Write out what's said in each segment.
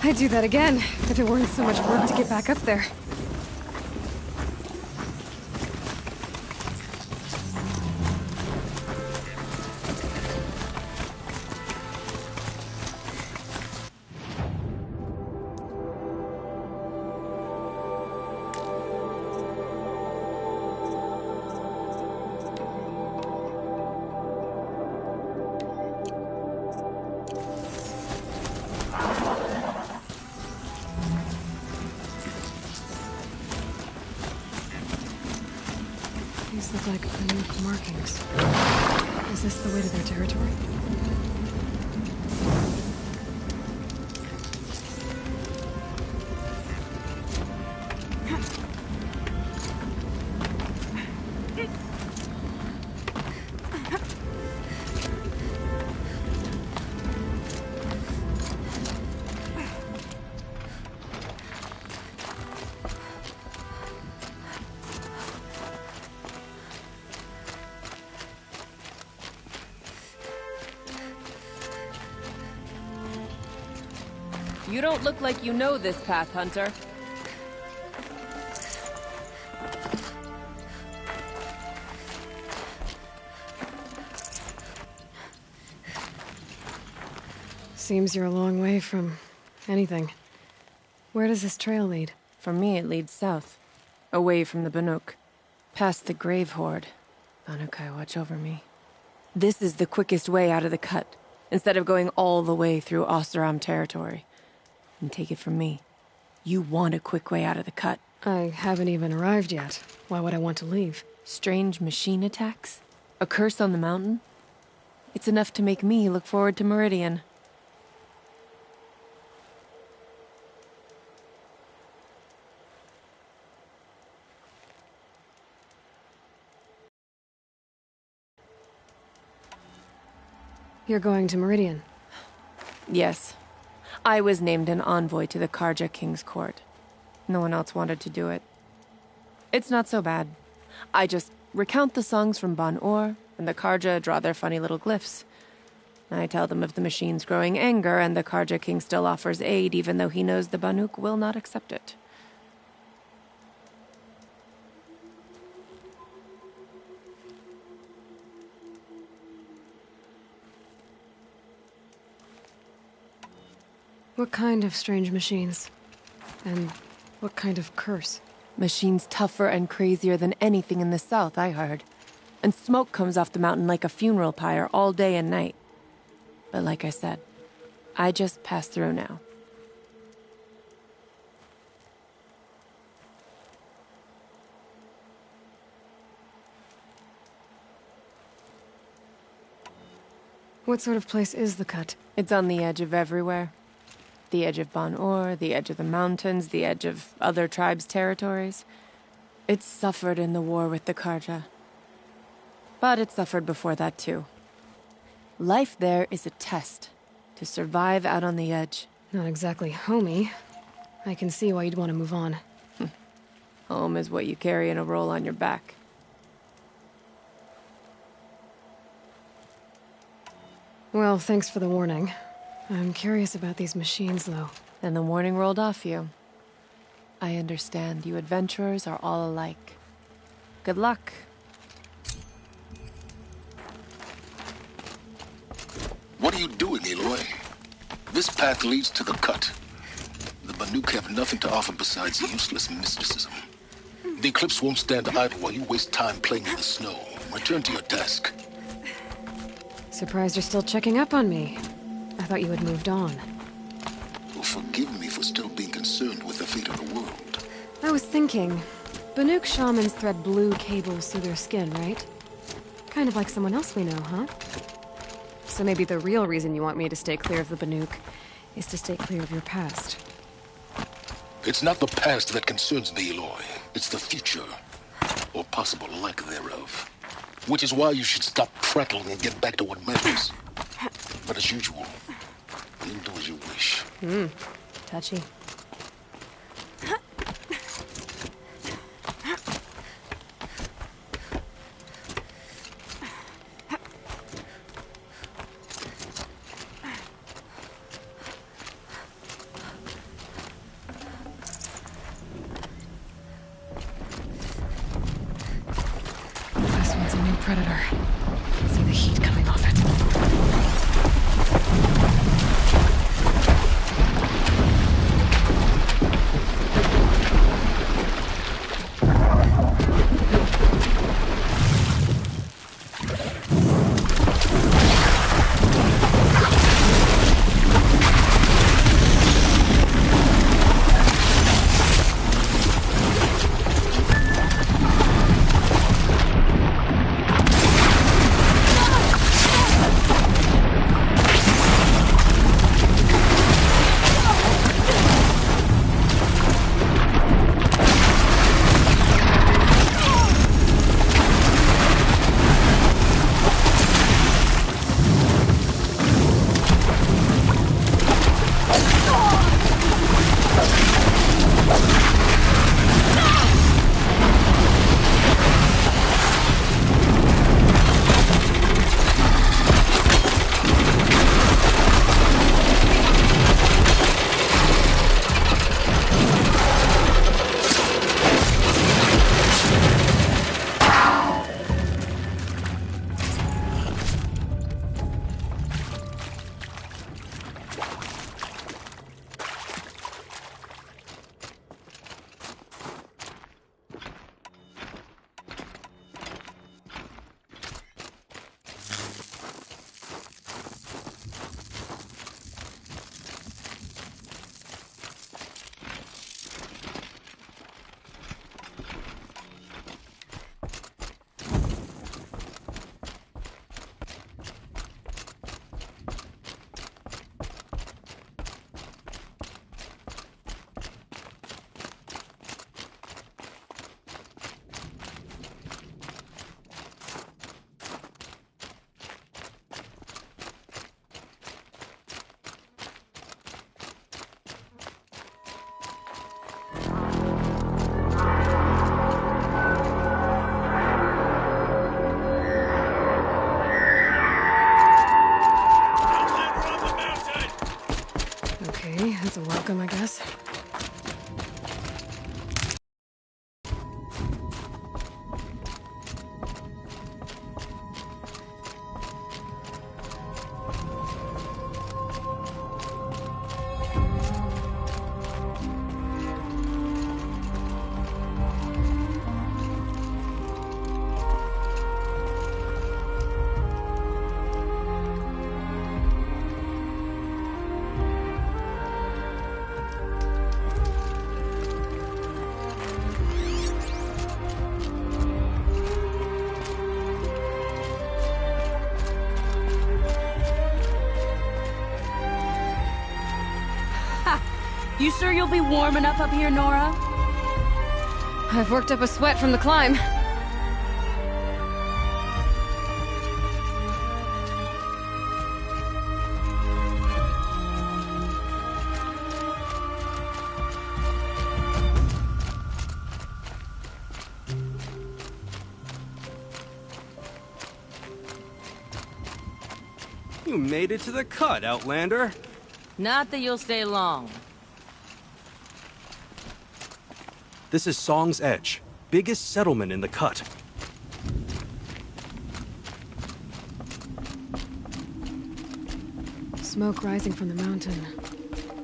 I'd do that again, if it weren't so much work to get back up there. These look like Banuk markings. Is this the way to their territory? You don't look like you know this path, Hunter. Seems you're a long way from anything. Where does this trail lead? For me, it leads south. Away from the Banuk. Past the Grave Horde. Banukai, watch over me. This is the quickest way out of the cut, instead of going all the way through Oseram territory. And take it from me, you want a quick way out of the cut. I haven't even arrived yet. Why would I want to leave? Strange machine attacks? A curse on the mountain? It's enough to make me look forward to Meridian. You're going to Meridian? Yes. I was named an envoy to the Carja King's court. No one else wanted to do it. It's not so bad. I just recount the songs from Ban-Or, and the Carja draw their funny little glyphs. I tell them of the machine's growing anger, and the Carja King still offers aid even though he knows the Banuk will not accept it. What kind of strange machines? And what kind of curse? Machines tougher and crazier than anything in the south, I heard. And smoke comes off the mountain like a funeral pyre all day and night. But like I said, I just pass through now. What sort of place is the cut? It's on the edge of everywhere. The edge of Ban-Or, the edge of the mountains, the edge of other tribes' territories. It suffered in the war with the Carja. But it suffered before that too. Life there is a test to survive out on the edge. Not exactly homey. I can see why you'd want to move on. Home is what you carry in a roll on your back. Well, thanks for the warning. I'm curious about these machines, though. Then the warning rolled off you. I understand you adventurers are all alike. Good luck. What are you doing, Aloy? This path leads to the cut. The Banuk have nothing to offer besides useless mysticism. The Eclipse won't stand idle while you waste time playing in the snow. Return to your task. Surprised you're still checking up on me. I thought you had moved on. Well, forgive me for still being concerned with the fate of the world. I was thinking, Banuk shamans thread blue cables through their skin, right? Kind of like someone else we know, huh? So maybe the real reason you want me to stay clear of the Banuk is to stay clear of your past. It's not the past that concerns me, Aloy. It's the future. Or possible lack thereof. Which is why you should stop prattling and get back to what matters. But as usual, you do as you wish. Touchy. It's a new predator. I can see the heat coming off it. Okay, that's a welcome, I guess. You sure you'll be warm enough up here, Nora? I've worked up a sweat from the climb. You made it to the cut, Outlander. Not that you'll stay long. This is Song's Edge, biggest settlement in the cut. Smoke rising from the mountain.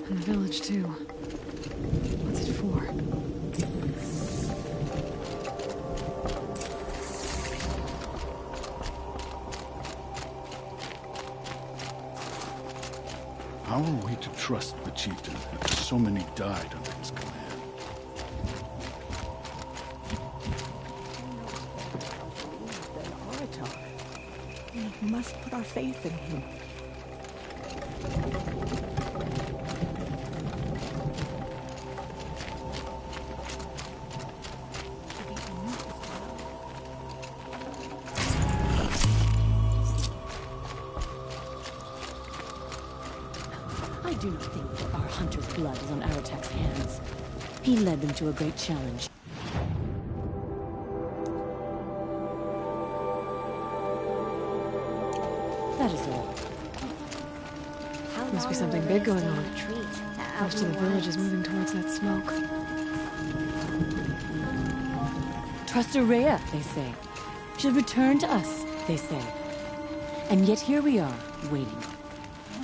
And the village, too. What's it for? How are we to trust the chieftain after so many died under his command? We must put our faith in him. I do not think that our hunter's blood is on Aratek's hands. He led them to a great challenge. That is all. Must be something big going on. Most of the village is moving towards that smoke. Trust Ourea, they say. should return to us, they say. And yet here we are, waiting.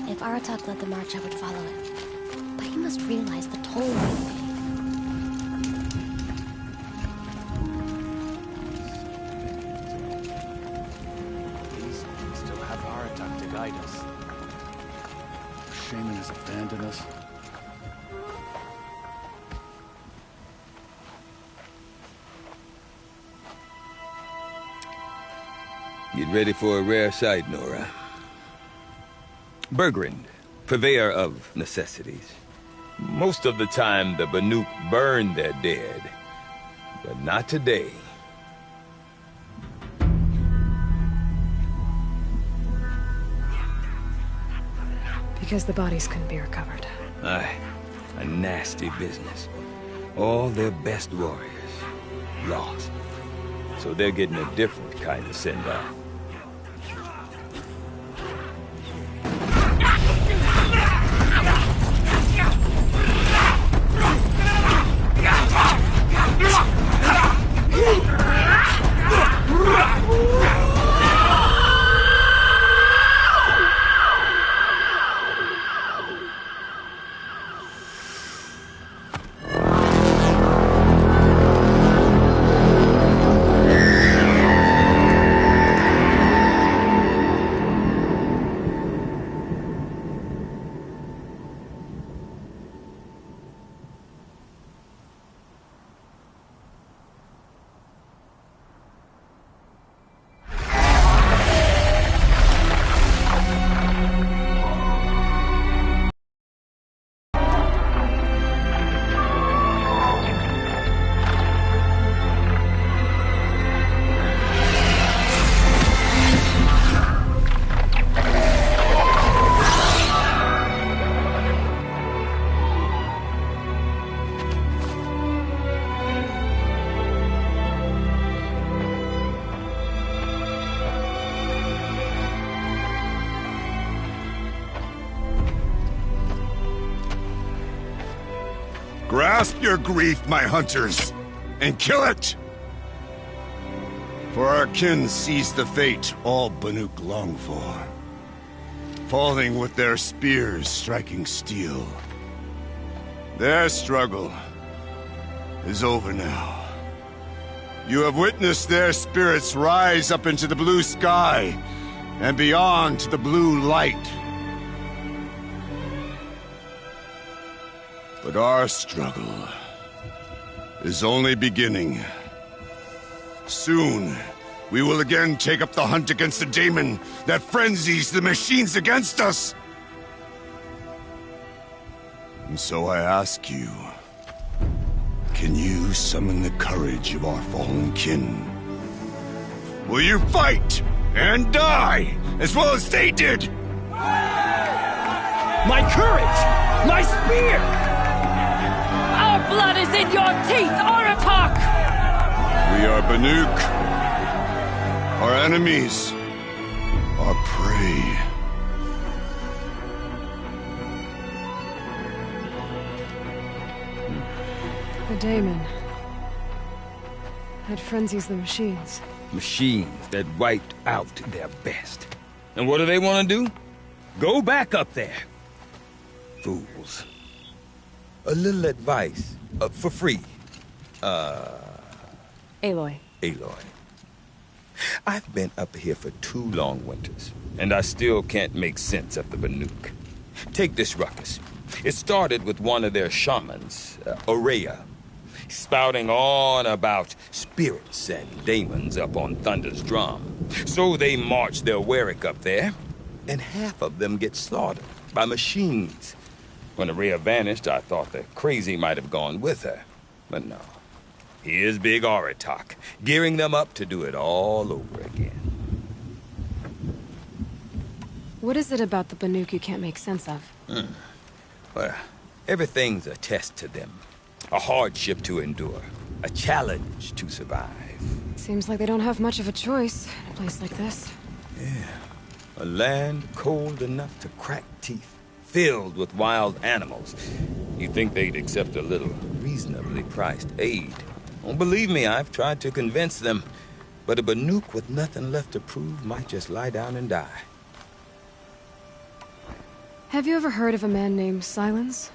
If Aratak led the march, I would follow him. But he must realize the toll we paid. We still have Aratak to guide us. Shaman has abandoned us. Get ready for a rare sight, Nora. Bergrand, purveyor of necessities. Most of the time, the Banuk burn their dead. But not today. Because the bodies couldn't be recovered. Aye, a nasty business. All their best warriors lost. So they're getting a different kind of send-off. Grasp your grief, my hunters, and kill it! For our kin sees the fate all Banuk long for. Falling with their spears striking steel. Their struggle is over now. You have witnessed their spirits rise up into the blue sky and beyond to the blue light. But our struggle is only beginning. Soon, we will again take up the hunt against the daemon that frenzies the machines against us. And so I ask you, can you summon the courage of our fallen kin? Will you fight and die as well as they did? My courage! My spear! Our blood is in your teeth, Aratak! We are Banuk. Our enemies are prey. The daemon. That frenzies the machines. Machines that wiped out their best. And what do they want to do? Go back up there. Fools. A little advice, for free. Aloy. Aloy. I've been up here for 2 long winters, and I still can't make sense of the Banuk. Take this ruckus. It started with one of their shamans, Ourea, spouting on about spirits and daemons up on Thunder's drum. So they march their Warwick up there, and half of them get slaughtered by machines. When Ourea vanished, I thought the crazy might have gone with her. But no. Here's big Aratak, gearing them up to do it all over again. What is it about the Banuk you can't make sense of? Well, everything's a test to them. A hardship to endure. A challenge to survive. Seems like they don't have much of a choice in a place like this. Yeah. A land cold enough to crack teeth. Filled with wild animals. You'd think they'd accept a little reasonably priced aid. Oh, believe me, I've tried to convince them, But a Banuk with nothing left to prove might just lie down and die. Have you ever heard of a man named Silence?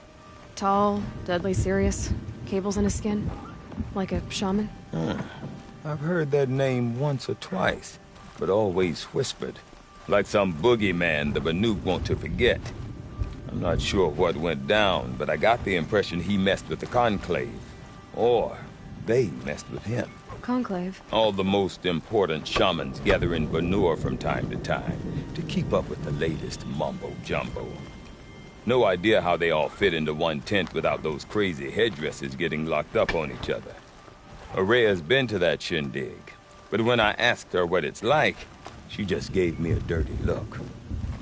Tall, deadly serious, cables in his skin, like a shaman? I've heard that name once or twice, but always whispered. Like some boogeyman the Banuk want to forget. I'm not sure what went down, but I got the impression he messed with the Conclave. Or they messed with him. Conclave? All the most important shamans gather in Banur from time to time to keep up with the latest mumbo-jumbo. No idea how they all fit into one tent without those crazy headdresses getting locked up on each other. Ourea's been to that shindig, but when I asked her what it's like, she just gave me a dirty look.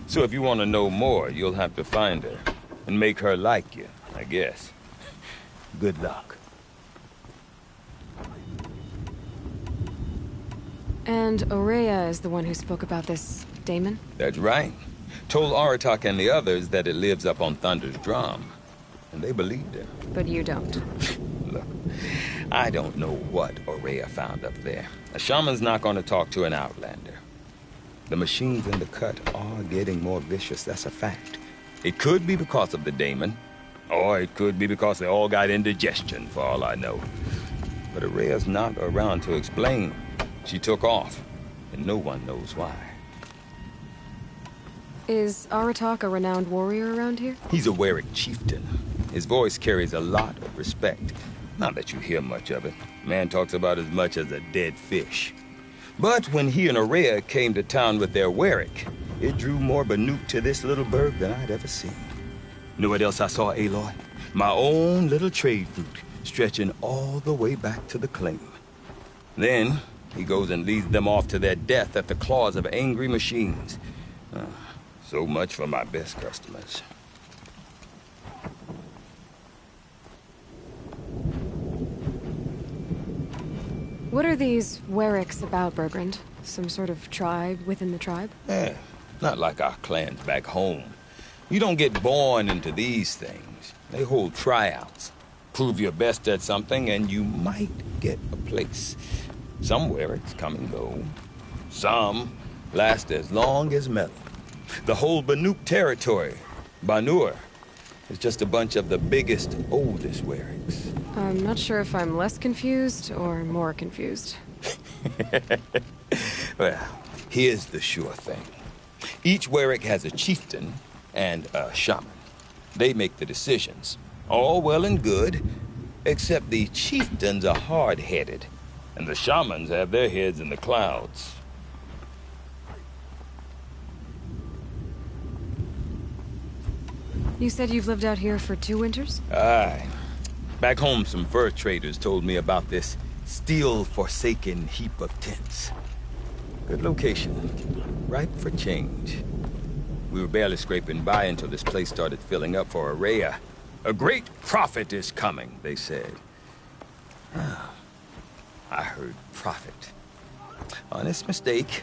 So if you want to know more, you'll have to find her and make her like you, I guess. Good luck. And Ourea is the one who spoke about this daemon? That's right. Told Aratak and the others that it lives up on Thunder's drum. And they believed him. But you don't. Look, I don't know what Ourea found up there. A shaman's not going to talk to an outlander. The machines in the cut are getting more vicious, that's a fact. It could be because of the daemon, or it could be because they all got indigestion, for all I know. But Ourea's not around to explain. She took off, and no one knows why. Is Aratak a renowned warrior around here? He's a Werik chieftain. His voice carries a lot of respect. Not that you hear much of it. Man talks about as much as a dead fish. But when he and Ourea came to town with their Werik, it drew more Banuk to this little burg than I'd ever seen. Know what else I saw, Aloy? My own little trade route, stretching all the way back to the claim. Then, he goes and leads them off to their death at the claws of angry machines. So much for my best customers. What are these Weriks about, Bergrand? Some sort of tribe within the tribe? Yeah, not like our clans back home. You don't get born into these things. They hold tryouts. Prove your best at something and you might get a place. Some Weriks come and go. Some last as long as metal. The whole Banuk territory, Banur, is just a bunch of the biggest, oldest Weriks. I'm not sure if I'm less confused or more confused. Well, here's the sure thing. Each Werik has a chieftain and a shaman. They make the decisions. All well and good, except the chieftains are hard-headed, and the shamans have their heads in the clouds. You said you've lived out here for 2 winters? Aye. Back home, some fur traders told me about this steel-forsaken heap of tents. Good location. Ripe for change. We were barely scraping by until this place started filling up for Ourea. A great prophet is coming, they said. I heard prophet. Honest mistake.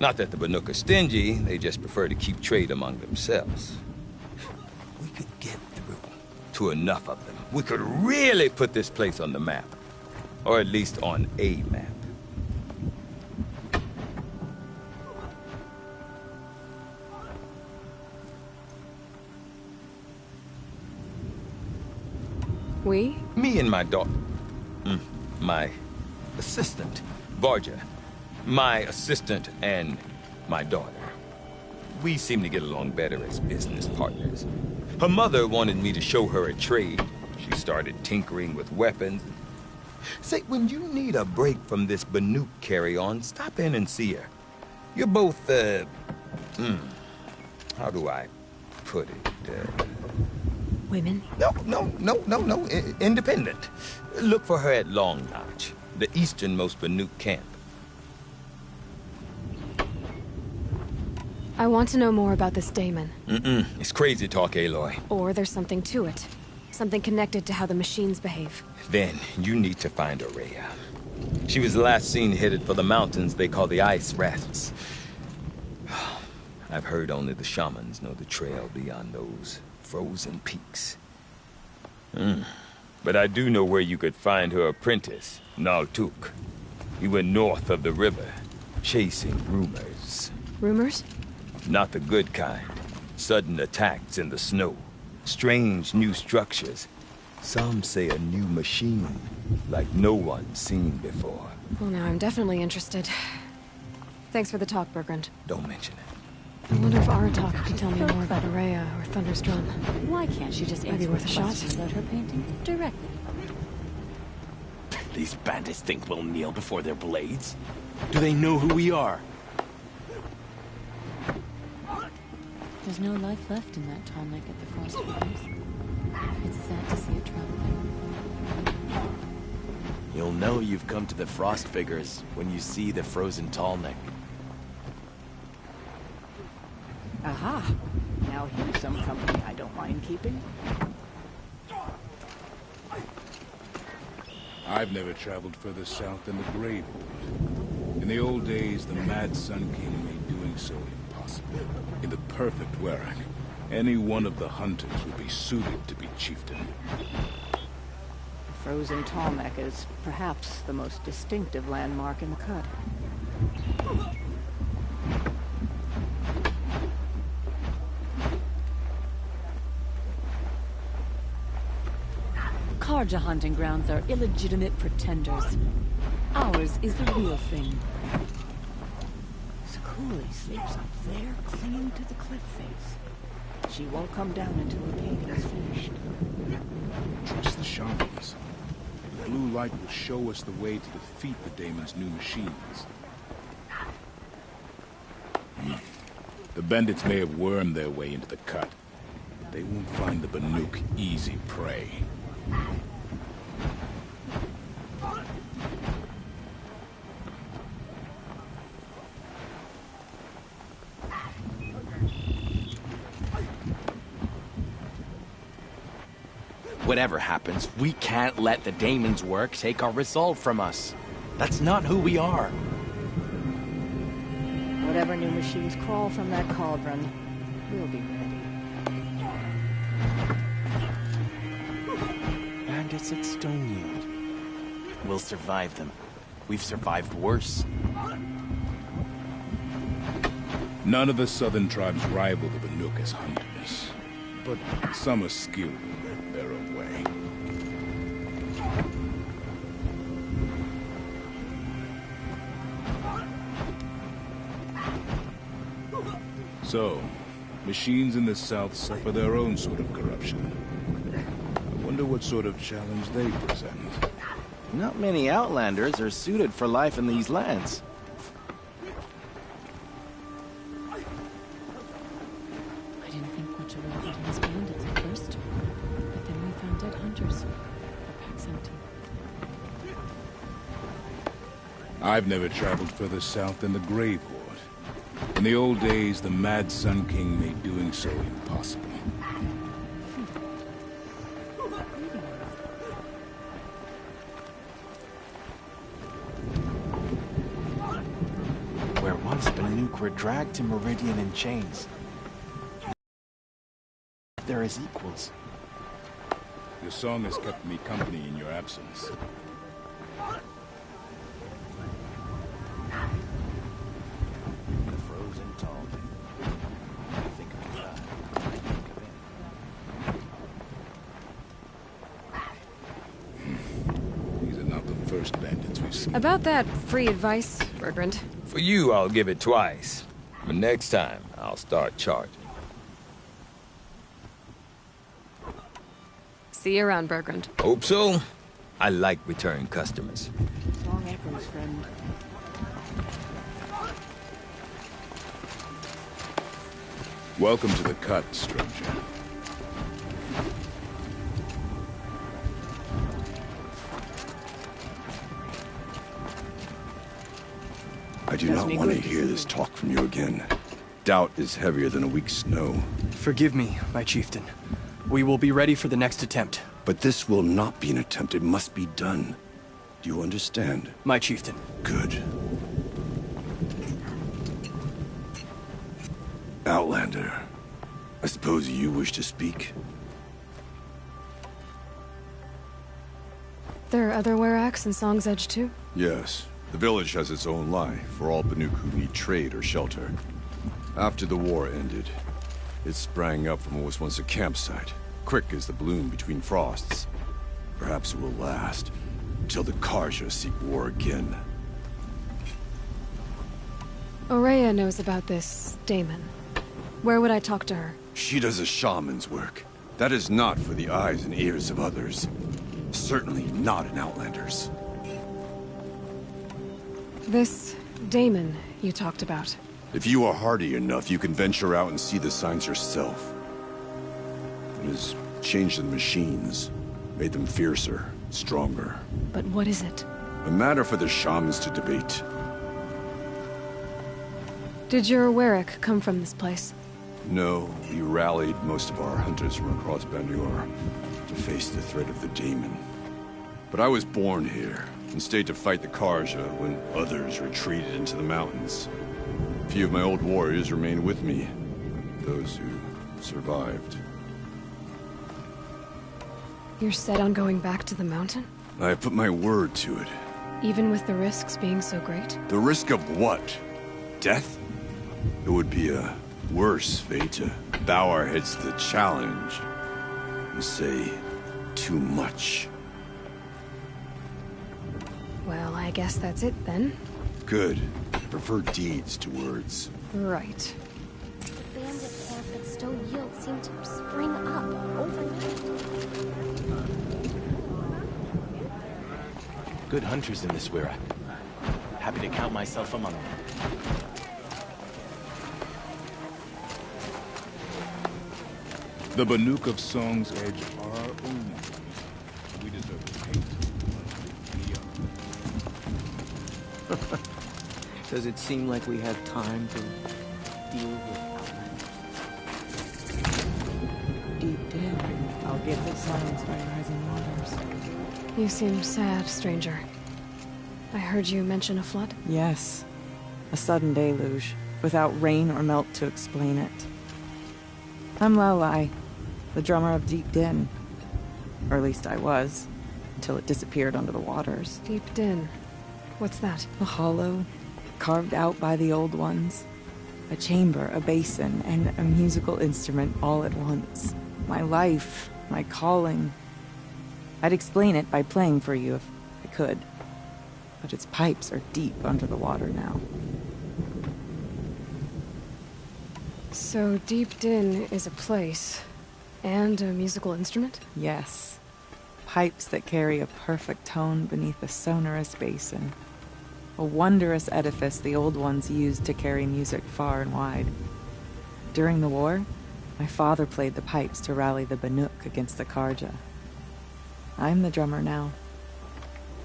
Not that the Banuk are stingy, they just prefer to keep trade among themselves. We could get through to enough of them. We could really put this place on the map. Or at least on a map. We? Me and my daughter. My assistant, Varja. My assistant and my daughter. We seem to get along better as business partners. Her mother wanted me to show her a trade. She started tinkering with weapons. Say, when you need a break from this Banuk carry-on, stop in and see her. You're both, how do I put it? Women? No. Independent. Look for her at Long Notch, the easternmost Banuk camp. I want to know more about this daemon. It's crazy talk, Aloy. Or there's something to it. Something connected to how the machines behave. Then, you need to find Ourea. She was last seen headed for the mountains they call the Ice Rafts. I've heard only the shamans know the trail beyond those frozen peaks. But I do know where you could find her apprentice, Naltuk. He went north of the river, chasing rumors. Rumors? Not the good kind. Sudden attacks in the snow. Strange new structures. Some say a new machine, like no one's seen before. Well, now I'm definitely interested. Thanks for the talk, Bergrand. Don't mention it. I wonder if Aratak could tell me more about Araya or Thunder's drum. Why can't she just Might be answer worth a shot. questions about her painting directly? These bandits think we'll kneel before their blades? Do they know who we are? There's no life left in that tall neck at the Frost Fires. It's sad to see it travel. You'll know you've come to the Frost Figures when you see the frozen Tallneck. Aha! Now here's some company I don't mind keeping. I've never traveled further south than the Gravewood. In the old days, the Mad Sun King made doing so impossible. In the perfect Werak, any one of the hunters would be suited to be chieftain. Frozen Tallneck is perhaps the most distinctive landmark in the cut. Karja hunting grounds are illegitimate pretenders. Ours is the real thing. Sakuli sleeps up there, clinging to the cliff face. She won't come down until her painting is finished. Trust the shamans. The blue light will show us the way to defeat the Daemon's new machines. The bandits may have wormed their way into the cut, but they won't find the Banuk easy prey. Whatever happens, we can't let the Daemon's work take our resolve from us. That's not who we are. Whatever new machines crawl from that cauldron, we'll be ready. Bandits at Stoneyield. We'll survive them. We've survived worse. None of the southern tribes rival the Banuk as hunters, but some are skilled in their own way. So, machines in the south suffer their own sort of corruption. I wonder what sort of challenge they present. Not many Outlanders are suited for life in these lands. I didn't think much of our fighting as bandits at first, but then we found dead hunters. Our packs empty. I've never traveled further south than the Gravewood. In the old days, the Mad Sun King made doing so impossible. Where once Banuk were dragged to Meridian in chains. They're as equals. Your song has kept me company in your absence. Bandits we've seen. About that free advice, Bergrand. For you, I'll give it twice. But next time, I'll start charging. See you around, Bergrand. Hope so. I like return customers. Long echoes, friend. Welcome to the cut, stranger. I do not want to hear this talk from you again. Doubt is heavier than a week's snow. Forgive me, my chieftain. We will be ready for the next attempt. But this will not be an attempt. It must be done. Do you understand? My chieftain. Good. Outlander, I suppose you wish to speak? There are other Weraks in Song's Edge too? Yes. The village has its own life for all Banuk who need trade or shelter. After the war ended, it sprang up from what was once a campsite, quick as the bloom between frosts. Perhaps it will last, until the Carja seek war again. Ourea knows about this Damon. Where would I talk to her? She does a shaman's work. That is not for the eyes and ears of others. Certainly not an Outlander's. This Damon you talked about. If you are hardy enough, you can venture out and see the signs yourself. It has changed the machines, made them fiercer, stronger. But what is it? A matter for the shamans to debate. Did your Werik come from this place? No, we rallied most of our hunters from across Banur to face the threat of the Daemon. But I was born here, and stayed to fight the Carja when others retreated into the mountains. A few of my old warriors remained with me, those who survived. You're set on going back to the mountain? I have put my word to it. Even with the risks being so great? The risk of what? Death? It would be a worse fate to bow our heads to the challenge and say too much. Well, I guess that's it then. Good. I prefer deeds to words. Right. The bandit camp that Stowe Yield seemed to spring up overnight. Good hunters in this Werak. Happy to count myself among them. The Banuk of Song's Edge are our own. We deserve to hate. Does it seem like we have time to deal with Outlanders? Deep down, I'll get the silence by rising waters. You seem sad, stranger. I heard you mention a flood? Yes. A sudden deluge, without rain or melt to explain it. I'm Laolai, the drummer of Deep Din. Or at least I was, until it disappeared under the waters. Deep Din. What's that? A hollow, carved out by the old ones. A chamber, a basin, and a musical instrument all at once. My life, my calling. I'd explain it by playing for you if I could. But its pipes are deep under the water now. So Deep Din is a place, and a musical instrument? Yes. Pipes that carry a perfect tone beneath a sonorous basin. A wondrous edifice the old ones used to carry music far and wide. During the war, my father played the pipes to rally the Banuk against the Carja. I'm the drummer now.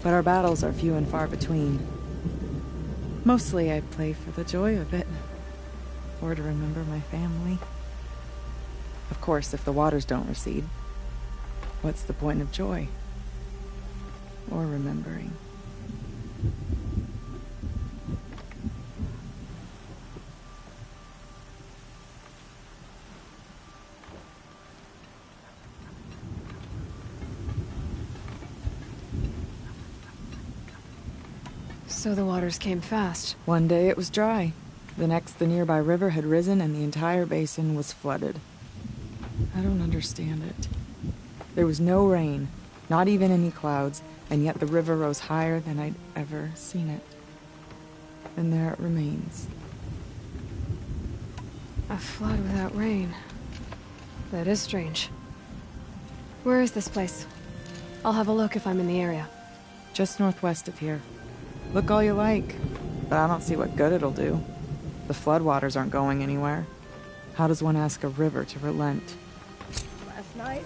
But our battles are few and far between. Mostly I play for the joy of it. Or to remember my family. Of course, if the waters don't recede, what's the point of joy? Or remembering? So the waters came fast. One day it was dry. The next, the nearby river had risen and the entire basin was flooded. I don't understand it. There was no rain, not even any clouds, and yet the river rose higher than I'd ever seen it. And there it remains. A flood without rain. That is strange. Where is this place? I'll have a look if I'm in the area. Just northwest of here. Look all you like, but I don't see what good it'll do. The floodwaters aren't going anywhere. How does one ask a river to relent? Last night...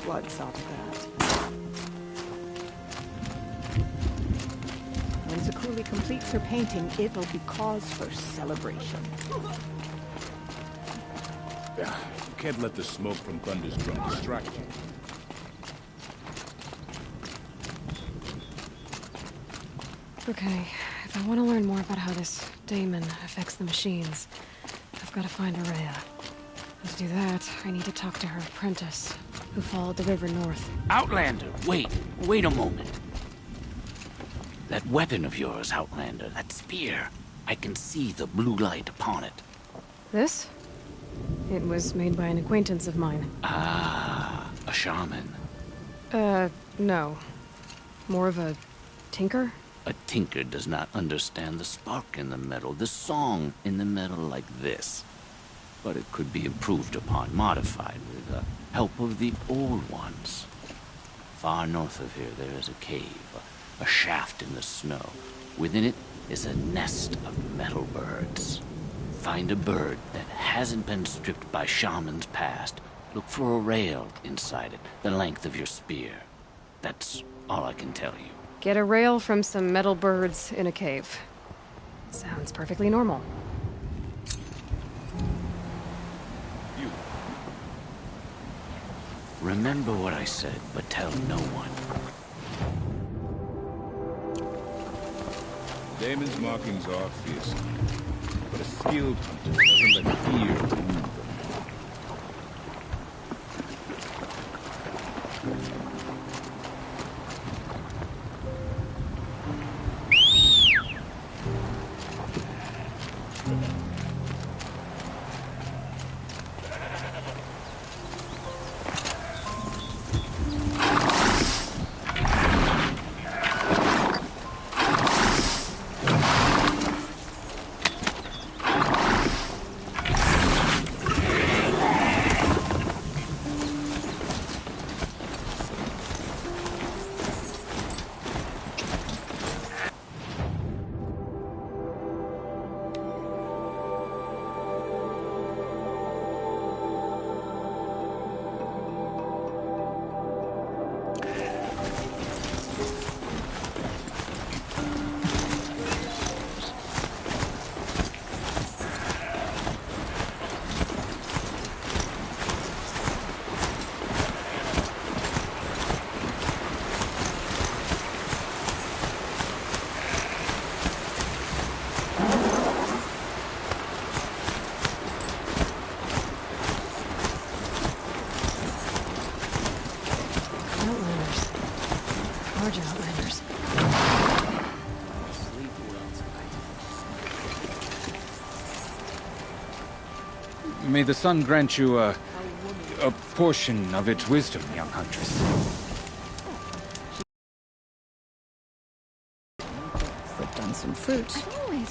blood saw to that. When Zakuli completes her painting, it'll be cause for celebration. You can't let the smoke from Thunder's drum distract you. Okay, if I want to learn more about how this daemon affects the machines, I've got to find Araya. And to do that, I need to talk to her apprentice, who followed the river north. Outlander, wait a moment. That weapon of yours, Outlander, that spear, I can see the blue light upon it. This? It was made by an acquaintance of mine. Ah, a shaman. No. More of a tinker? A tinker does not understand the spark in the metal, the song in the metal like this. But it could be improved upon, modified with the help of the old ones. Far north of here there is a cave, a shaft in the snow. Within it is a nest of metal birds. Find a bird that hasn't been stripped by shamans past. Look for a rail inside it, the length of your spear. That's all I can tell you. Get a rail from some metal birds in a cave. Sounds perfectly normal. You. Remember what I said, but tell no one. Daemon's markings are fearsome, but a skilled hunter doesn't let fear move them. May the sun grant you a portion of its wisdom, young huntress. Slipped on some fruit,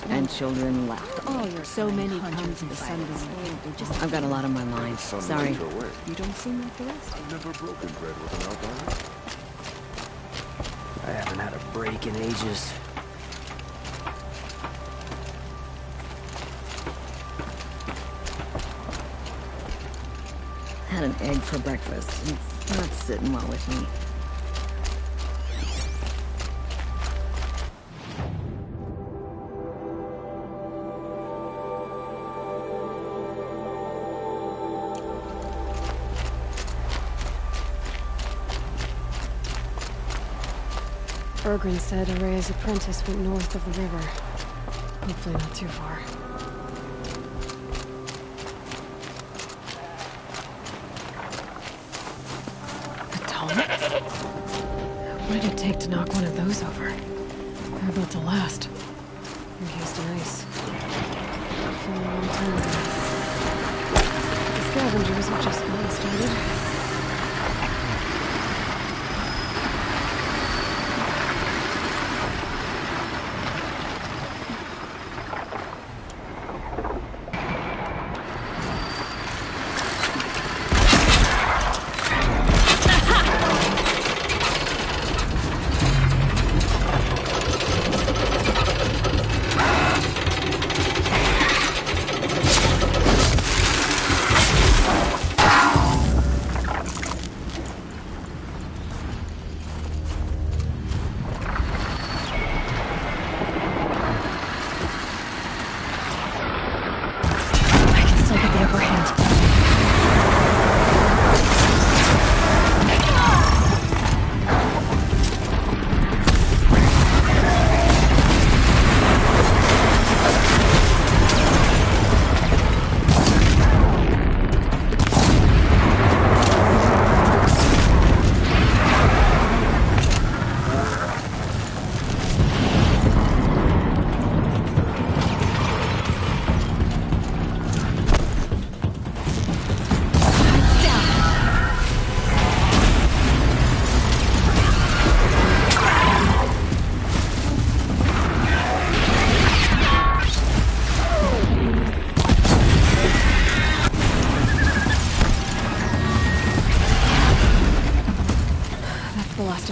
and children laughed. Oh, you're so many come to the sundown. I've got a lot on my mind. Sorry. You don't seem like the rest. I've never broken bread with an outsider. I haven't had a break in ages. Had an egg for breakfast. It's not sitting well with me. Bergren said Araya's apprentice went north of the river. Hopefully not too far. What did it take to knock one of those over? They're about to last. Encased in ice. From a long time ago. The scavengers have just gotten started.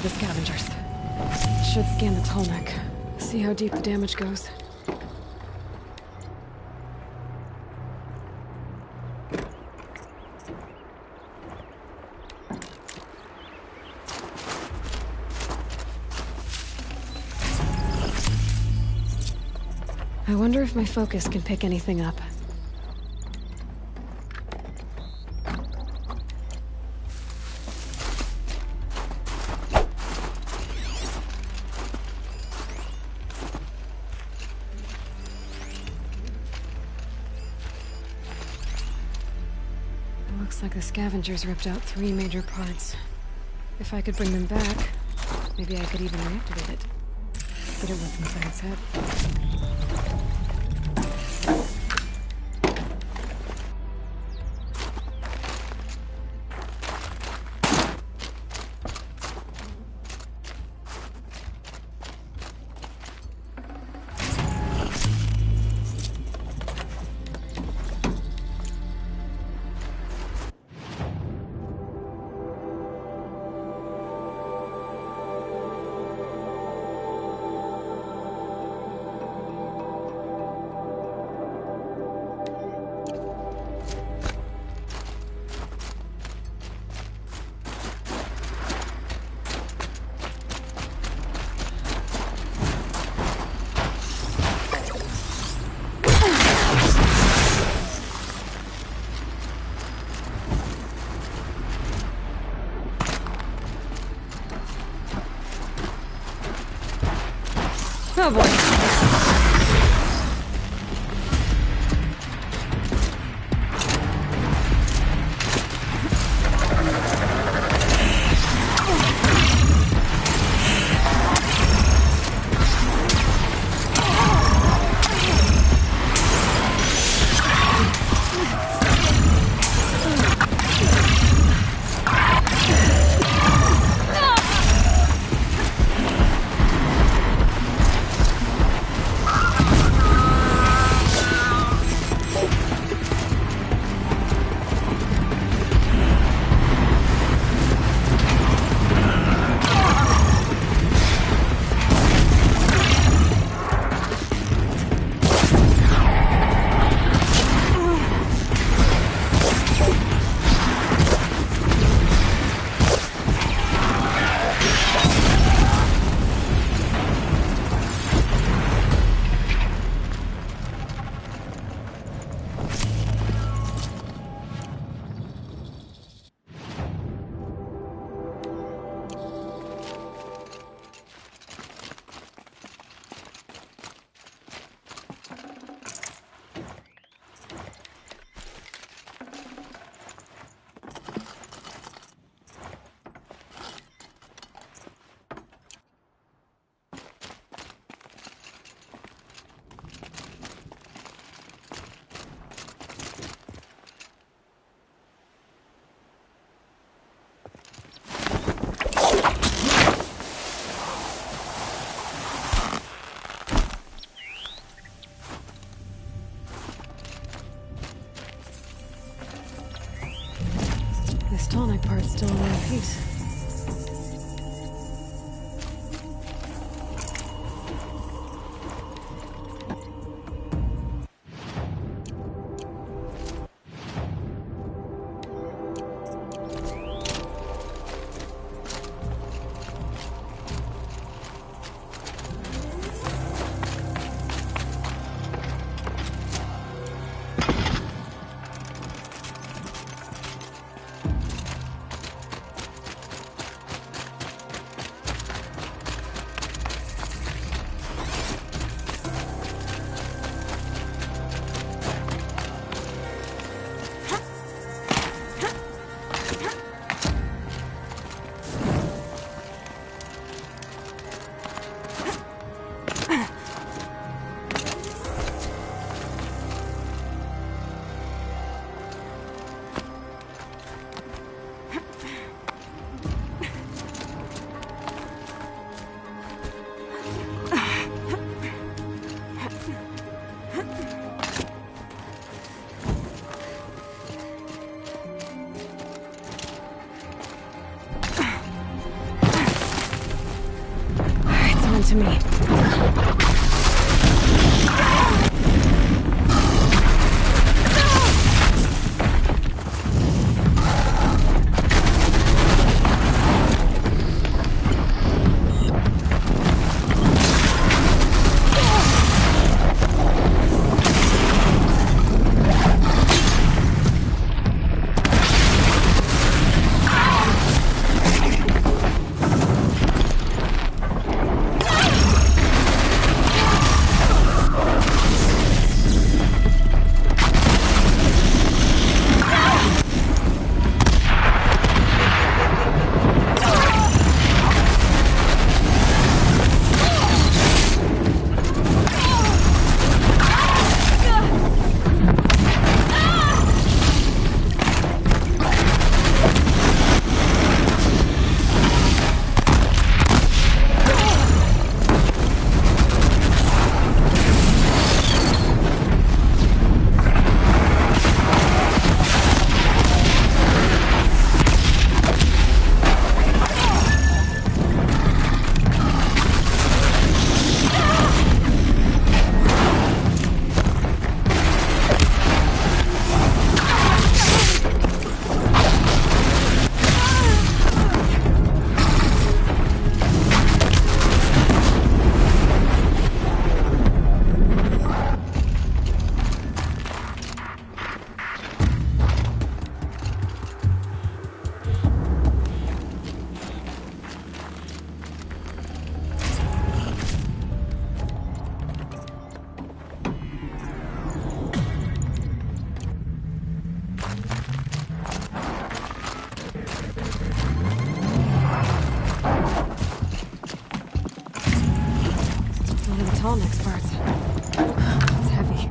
the scavengers. Should scan the Tallneck. See how deep the damage goes. I wonder if my focus can pick anything up. Looks like the scavengers ripped out 3 major parts. If I could bring them back, maybe I could even reactivate it. Consider what's inside its head. Oh boy. This Tallneck part's still in one piece. to me. Tall next part. It's heavy.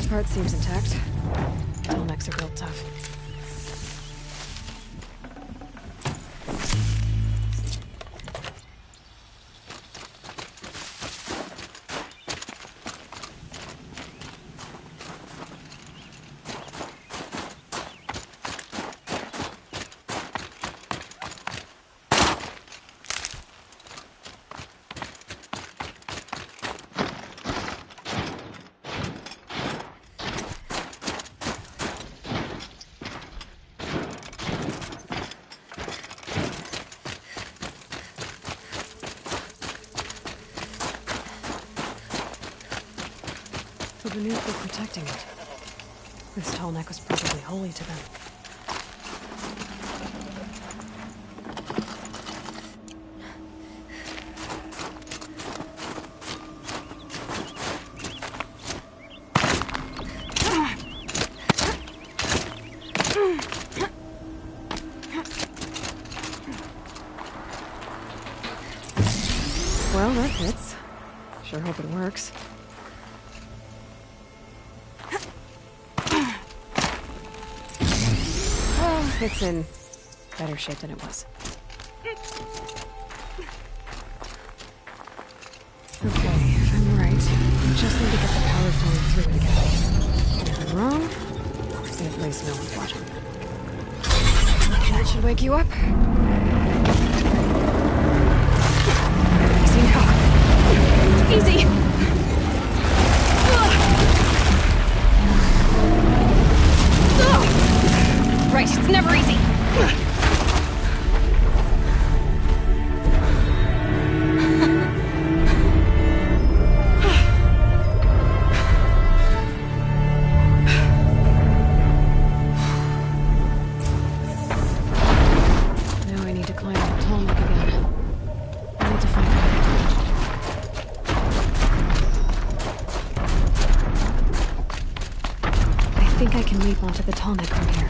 Heart seems intact. Tallnecks are real tough. The Banuk were protecting it. This Tallneck was probably holy to them. Well, that fits. Sure hope it works. It's in better shape than it was. Okay, if I'm right, we just need to get the power flowing through it again. If I'm wrong, at least no one's watching. That should wake you up. Easy now. Easy! Right. think I can leap onto the tall neck from here.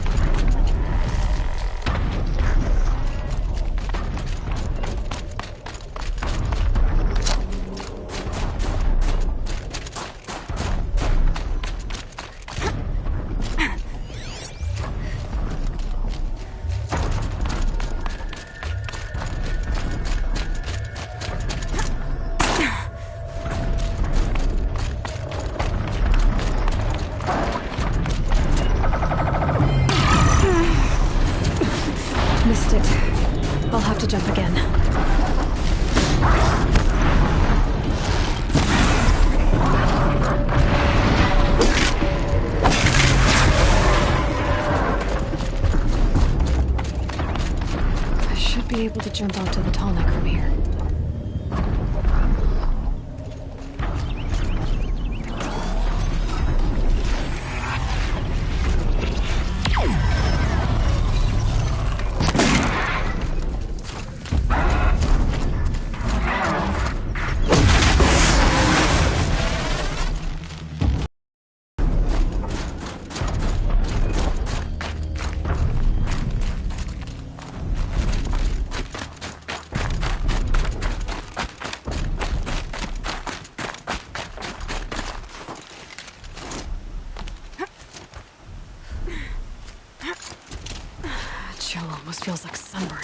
Missed it. I'll have to jump again. I should be able to jump onto the tall neck from here. Chill almost feels like sunburn.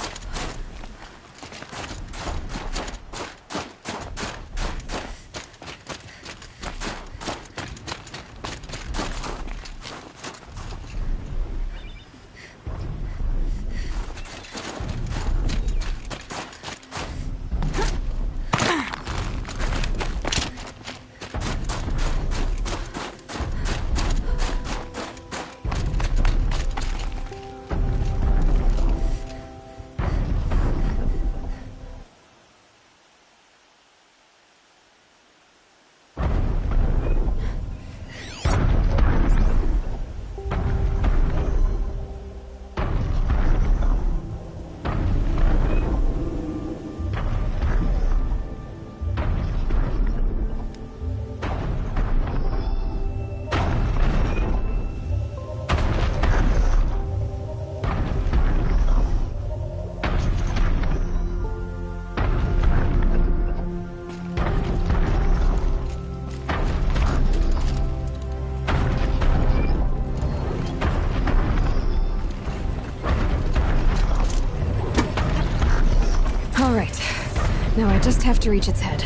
All right. Now I just have to reach its head.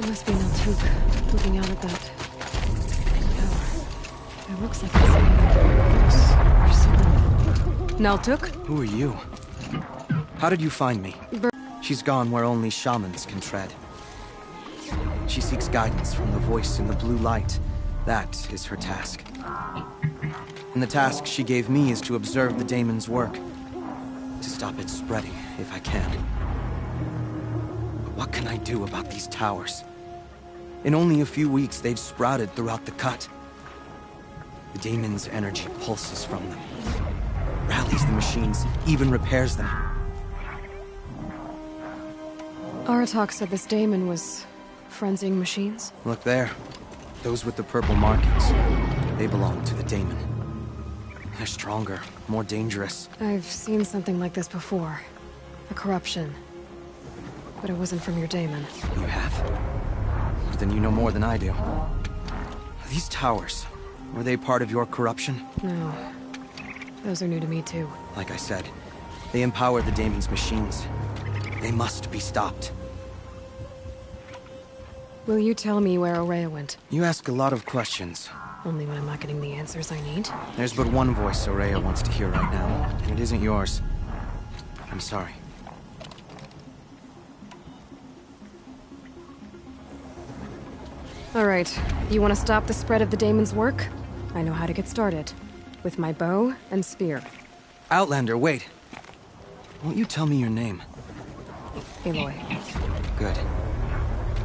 It must be Naltuk looking out at that tower. It looks like it's something or something. Naltuk? Who are you? How did you find me? She's gone where only shamans can tread. She seeks guidance from the voice in the blue light. That is her task. And the task she gave me is to observe the daemon's work. To stop it spreading, if I can. But what can I do about these towers? In only a few weeks, they've sprouted throughout the cut. The daemon's energy pulses from them. Rallies the machines, even repairs them. Aratak said this daemon was frenzying machines? Look there. Those with the purple markings. They belong to the daemon. They're stronger, more dangerous. I've seen something like this before. A corruption. But it wasn't from your daemon. You have? Then you know more than I do. These towers, were they part of your corruption? No. Those are new to me too. Like I said, they empower the daemon's machines. They must be stopped. Will you tell me where Ourea went? You ask a lot of questions. Only when I'm not getting the answers I need. There's but one voice Ourea wants to hear right now, and it isn't yours. I'm sorry. All right. You want to stop the spread of the daemon's work? I know how to get started. With my bow and spear. Outlander, wait. Won't you tell me your name? Aloy. Good.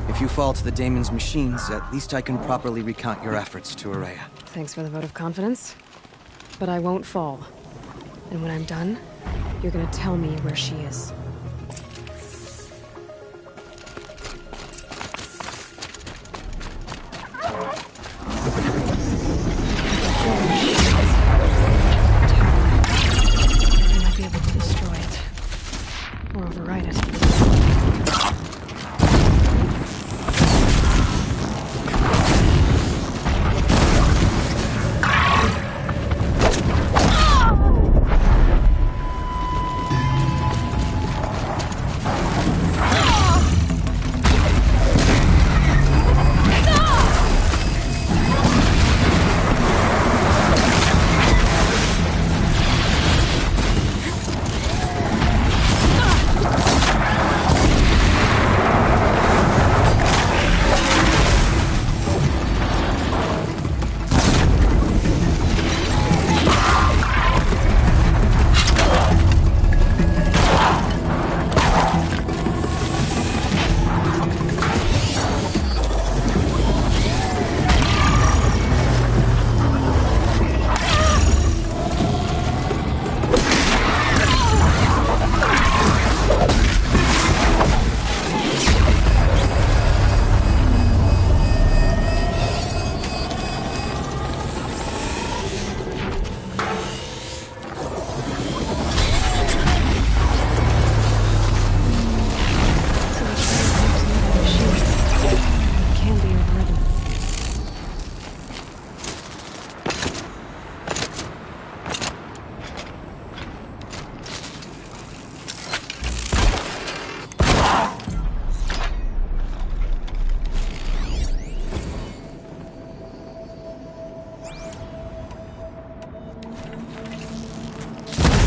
If you fall to the daemon's machines, at least I can properly recount your efforts to Ourea. Thanks for the vote of confidence. But I won't fall. And when I'm done, you're gonna tell me where she is. I might be able to destroy it. Or override it.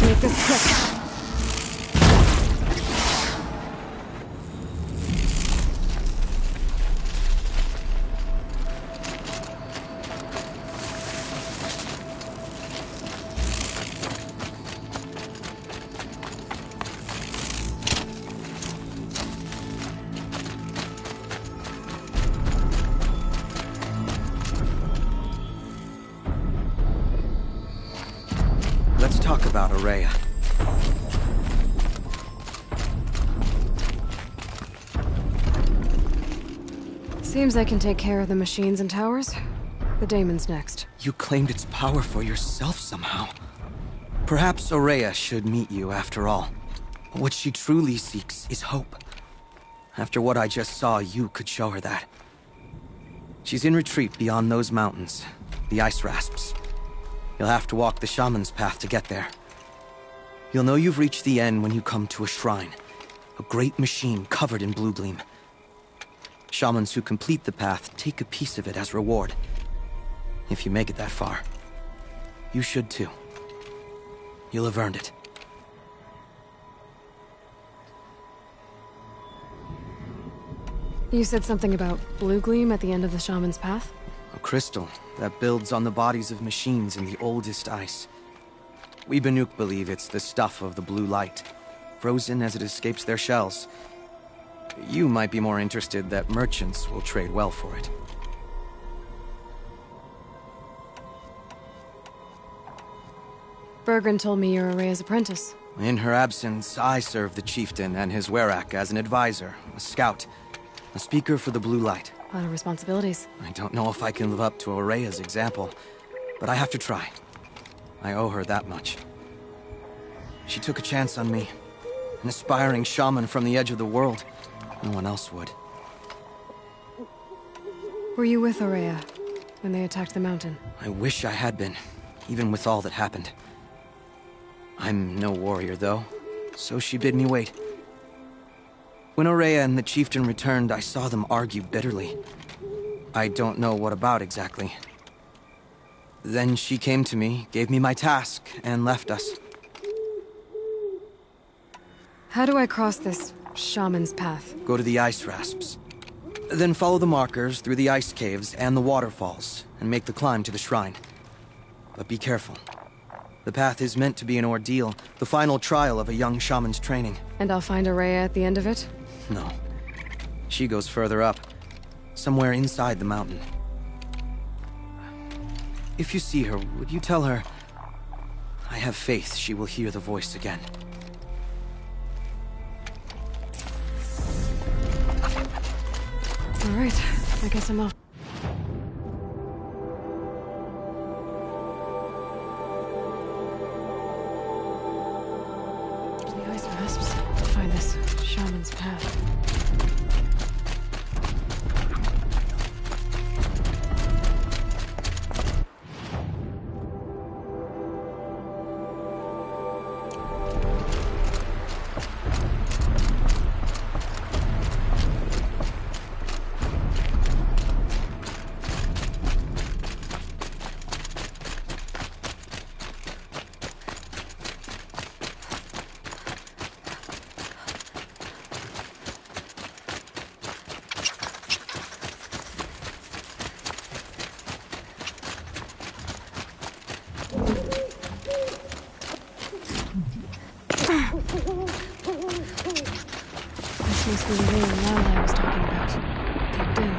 Make this quick. Let's talk about Ourea. Seems I can take care of the machines and towers. The daemon's next. You claimed its power for yourself somehow. Perhaps Ourea should meet you after all. What she truly seeks is hope. After what I just saw, you could show her that. She's in retreat beyond those mountains, the ice rasps. You'll have to walk the shaman's path to get there. You'll know you've reached the end when you come to a shrine. A great machine covered in blue gleam. Shamans who complete the path take a piece of it as reward. If you make it that far, you should too. You'll have earned it. You said something about blue gleam at the end of the shaman's path? A crystal that builds on the bodies of machines in the oldest ice. We Banuk believe it's the stuff of the blue light, frozen as it escapes their shells. You might be more interested that merchants will trade well for it. Bergren told me you're Araya's apprentice. In her absence, I serve the chieftain and his werak as an advisor, a scout, a speaker for the blue light. A lot of responsibilities. I don't know if I can live up to Araya's example, but I have to try. I owe her that much. She took a chance on me, an aspiring shaman from the edge of the world. No one else would. Were you with Araya when they attacked the mountain? I wish I had been, even with all that happened. I'm no warrior, though, so she bid me wait. When Araya and the chieftain returned, I saw them argue bitterly. I don't know what about exactly. Then she came to me, gave me my task, and left us. How do I cross this shaman's path? Go to the ice rasps. Then follow the markers through the ice caves and the waterfalls, and make the climb to the shrine. But be careful. The path is meant to be an ordeal, the final trial of a young shaman's training. And I'll find Araya at the end of it? No. She goes further up, somewhere inside the mountain. If you see her, would you tell her... I have faith she will hear the voice again. All right, I guess I'm off. The ice rasps to find this shaman's path. This must be the way Lala was talking about. Tucked in.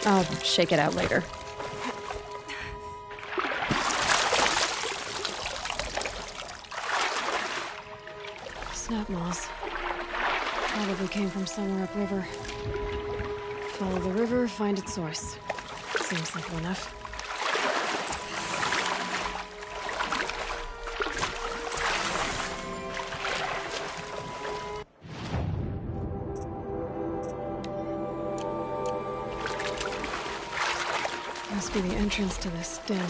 I'll shake it out later. Snap moss. Probably came from somewhere upriver. Follow the river, find its source. Seems simple enough. Must be the entrance to this den.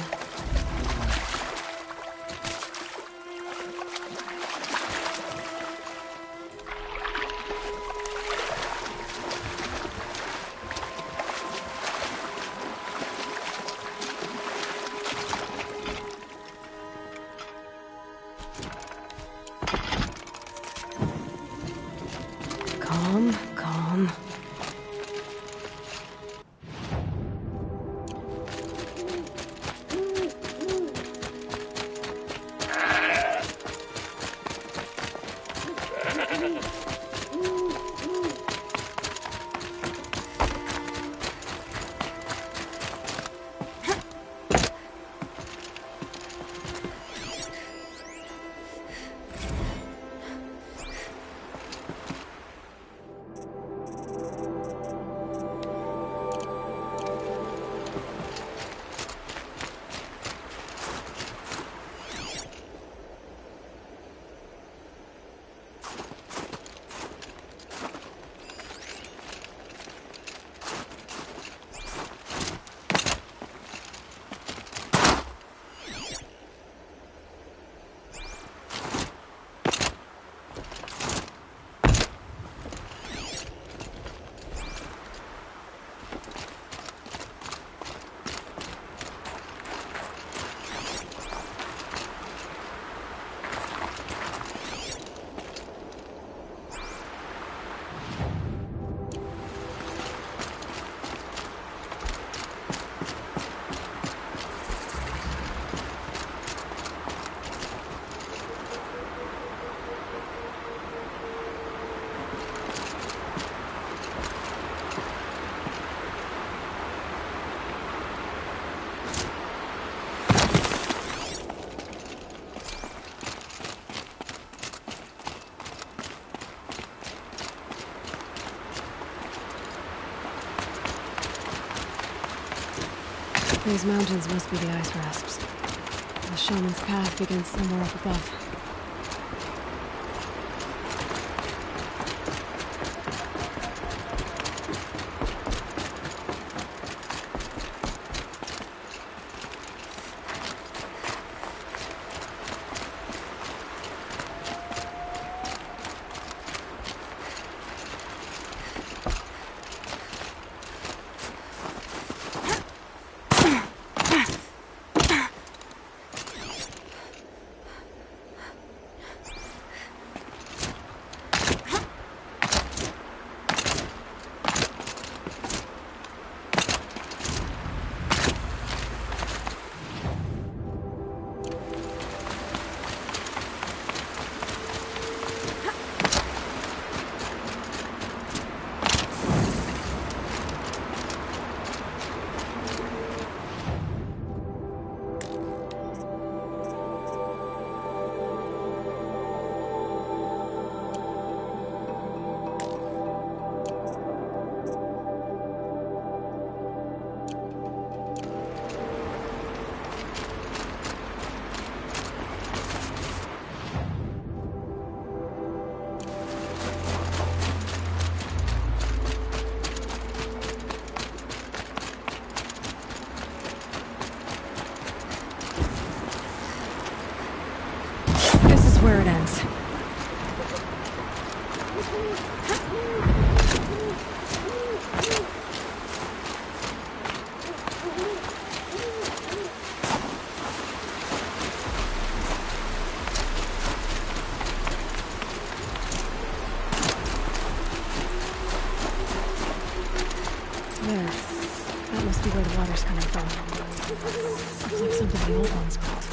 These mountains must be the ice rasps. The shaman's path begins somewhere up above. Where it ends. There. That must be where the water's coming from. Looks like something the old ones called.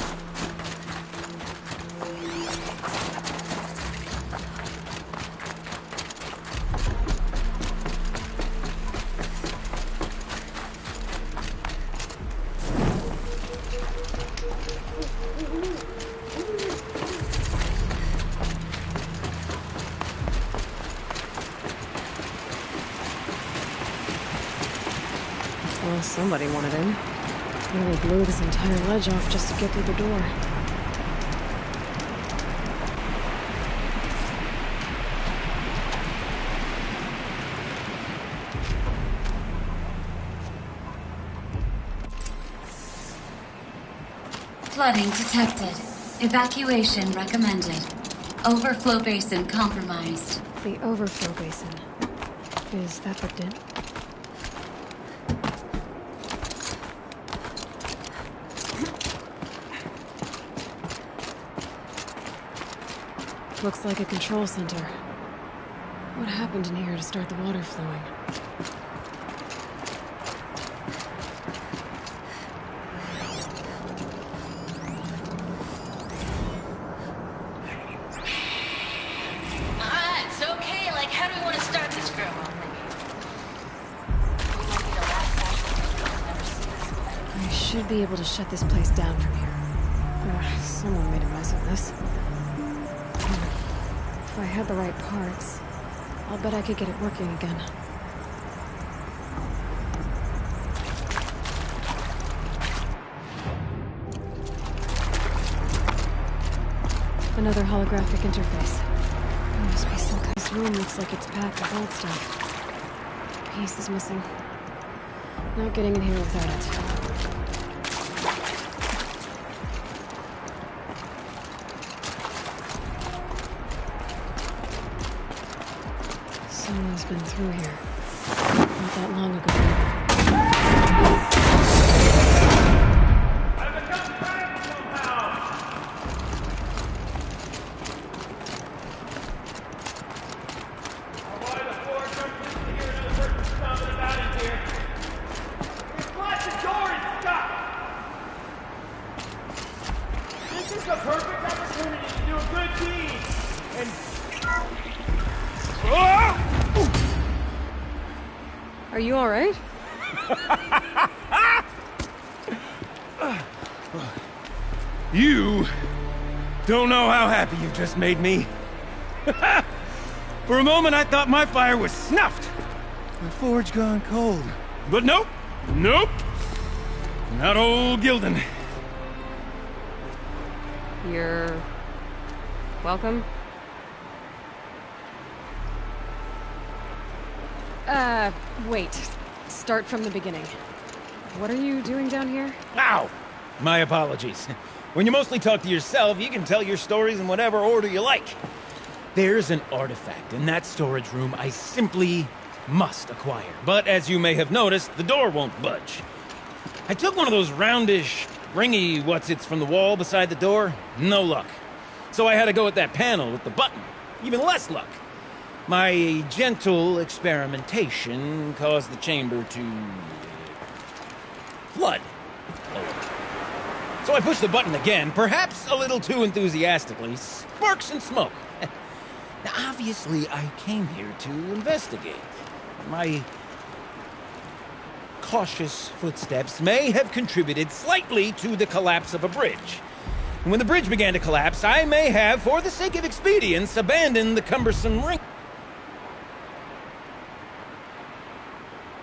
Well, somebody wanted in. Nearly blew this entire ledge off just to get through the door. Flooding detected. Evacuation recommended. Overflow basin compromised. The overflow basin. Is that the dip? Looks like a control center. What happened in here to start the water flowing? It's okay. Like, how do we want to start this, girl? I should be able to shut this place down from here. Someone made a mess of this. If I had the right parts, I'll bet I could get it working again. Another holographic interface. There must be some kind. This room looks like it's packed with old stuff. A piece is missing. Not getting in here without it. Someone's been through here. Not that long ago. This is a perfect opportunity to do a good deed. And... Are you all right? You don't know how happy you've just made me. For a moment, I thought my fire was snuffed. My forge gone cold. But nope. Nope. Not old Gildan. You're... welcome? Wait. Start from the beginning. What are you doing down here? Ow! My apologies. When you mostly talk to yourself, you can tell your stories in whatever order you like. There's an artifact in that storage room I simply must acquire. But as you may have noticed, the door won't budge. I took one of those roundish, ringy what's-its from the wall beside the door. No luck. So I had to go with that panel with the button. Even less luck. My gentle experimentation caused the chamber to... flood. So I pushed the button again, perhaps a little too enthusiastically. Sparks and smoke. Now, obviously, I came here to investigate. My cautious footsteps may have contributed slightly to the collapse of a bridge. And when the bridge began to collapse, I may have, for the sake of expedience, abandoned the cumbersome ring.